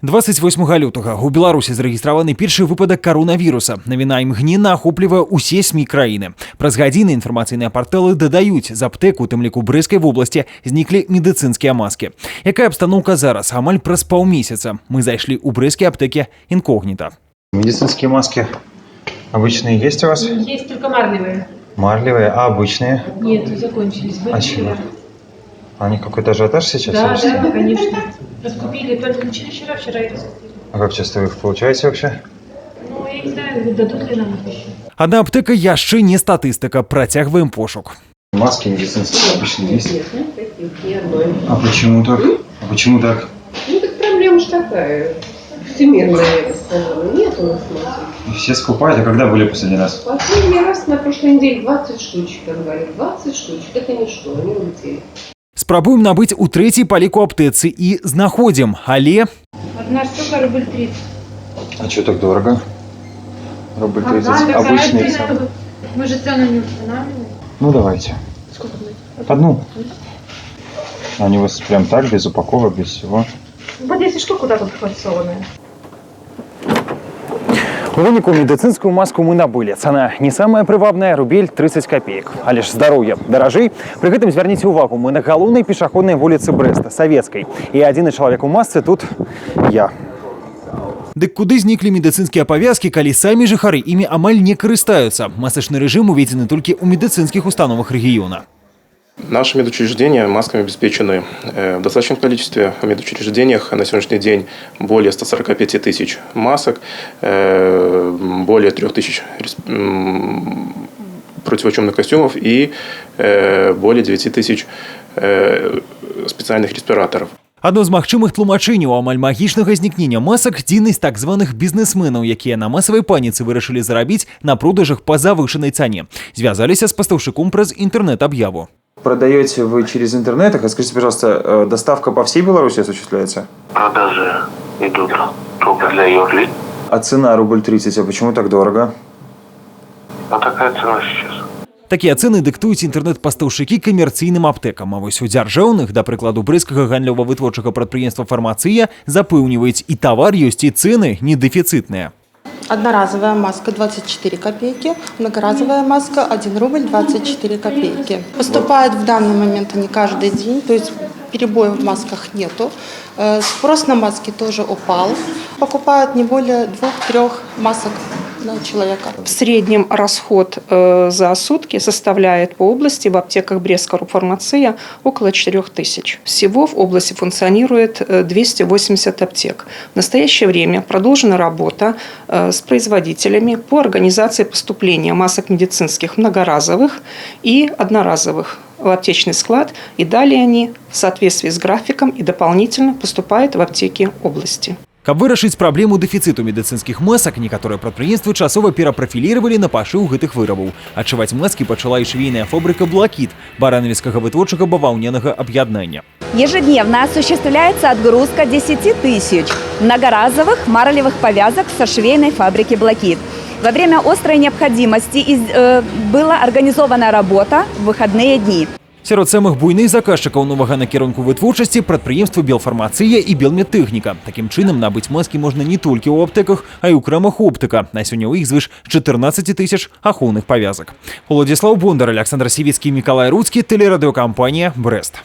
28 лютага у Беларусі зарэгістраваны першы выпадак каронавіруса. Навіна імгненна ахоплівае усе СМІ краіны. Праз гадзіны інфармацыйныя парталы дадаюць, з аптэк, у тым ліку Брэскай вобласці, зніклі медыцынскія маскі. Якая абстаноўка зараз? Амаль праз паўмесяца. Мы зайшлі ў брэскія аптэкі инкогнито. Медицинские маски обычные есть у вас? Есть, только марлевые. Марлевые, а обычные? Нет, закончились. А чего? Они какой-то ажиотаж сейчас? Да, конечно. Раскупили, только начали вчера и раскупили. А как часто вы их получаете вообще? Ну, я не знаю, дадут ли нам их еще. Адна аптэка яшчэ не статыстыка. Працягваем пошук. Маски медицинские обычные есть? Нет, таких ни одной. А почему так? А почему так? Ну, так проблема же такая. Всемирная, я бы сказала. Нет у нас масок. Все скупают, а когда были последний раз? Последний раз на прошлой неделе 20 штучек, как говорят. 20 штучек, это ничто, они улетели. Спрабуем набыць у трэцяй па ліку аптэцы і знаходзім, але... Одна штука рубль 30. А что так дорого? Рубль 30. Одна, Обычные. Мы же цену не устанавливаем. Ну давайте. Сколько будет? Одну. Они у вас прям так, без упаковок, без всего. Вот 10 штук куда тут фасованные. У выніку медыцынскую маску мы набылі. Цана не самая прывабная, рубель 30 копеек. Але ж здароўе даражэй. Пры гэтым звярніце ўвагу, мы на галоўнай пешаходнай вуліцы Брэста, Савецкай. І адзіны чалавек у масцы тут я. Дык куды зніклі медыцынскія павязкі, калі самі жыхары імі амаль не карыстаюцца? Масачны рэжым уведзены толькі ў медыцынскіх установах рэгіёна. Наши медучреждения масками обеспечены в достаточном количестве. В медучреждениях на сегодняшний день более 145 тысяч масок, более 3 тысяч противочумных костюмов и более 9 тысяч специальных респираторов. Адно з магчымых тлумачэнняў амаль магічнага знікнення масак – дзейнасць так званых бізнесменаў, якія на масавай паніцы вырашылі зарабіць на продажах па завышанай цане. Звязаліся з пастаўшчыком праз інтэрнэт-аб'яву. Продаете вы через интернет? Скажите, пожалуйста, доставка по всей Беларуси осуществляется? Продажи идут только для юрлиц. А цена рубль 30, а почему так дорого? А такая цена сейчас. Такія цэны дыктуюць інтэрнэт-пастаўшчыкі камерцыйным аптэкам. А вось у дзяржаўных, да прыкладу брэскага гандлёва-вытворчага прадпрыемства «Фармацыя», запэўніваюць, і тавар ёсць, і цэны недэфіцытныя. Одноразовая маска 24 копейки, многоразовая маска 1 рубль 24 копейки. Поступает в данный момент не каждый день, то есть перебоев в масках нету. Спрос на маски тоже упал. Покупают не более 2-3 масок на человека. В среднем расход за сутки составляет по области в аптеках Брестская фармация около 4000. Всего в области функционирует 280 аптек. В настоящее время продолжена работа с производителями по организации поступления масок медицинских многоразовых и одноразовых в аптечный склад, и далее они в соответствии с графиком и дополнительно поступают в аптеки области. Каб вырашыць праблему дэфіцыту медыцынскіх масак, некаторыя прадпрыемствы часова перапрафіліравалі на пашыў гэтых вырабаў. Адшываць маскі пачала і швейная фабрика «Блакит» баранавіцкага вытворчага баваўнянага аб'яднання. Ежедневно осуществляется отгрузка 10 тысяч многоразовых марлевых повязок со швейной фабрики «Блакит». Во время острой необходимости была организована работа в выходные дни. Сярод самых буйных заказчыкаў новага накірунку вытворчасці прадпрыемствы «Белфармацыя» і «Белмедтэхніка». Такім чынам набыць маскі можна не толькі ў аптэках, а і ў крамах оптыка. На сёння ў іх звыш 14 тысяч ахоўных павязак. Уладзіслаў Бондар, Александр Сівіцкі, Мікалай Руцкі, тэлерадыёкампанія «Брэст».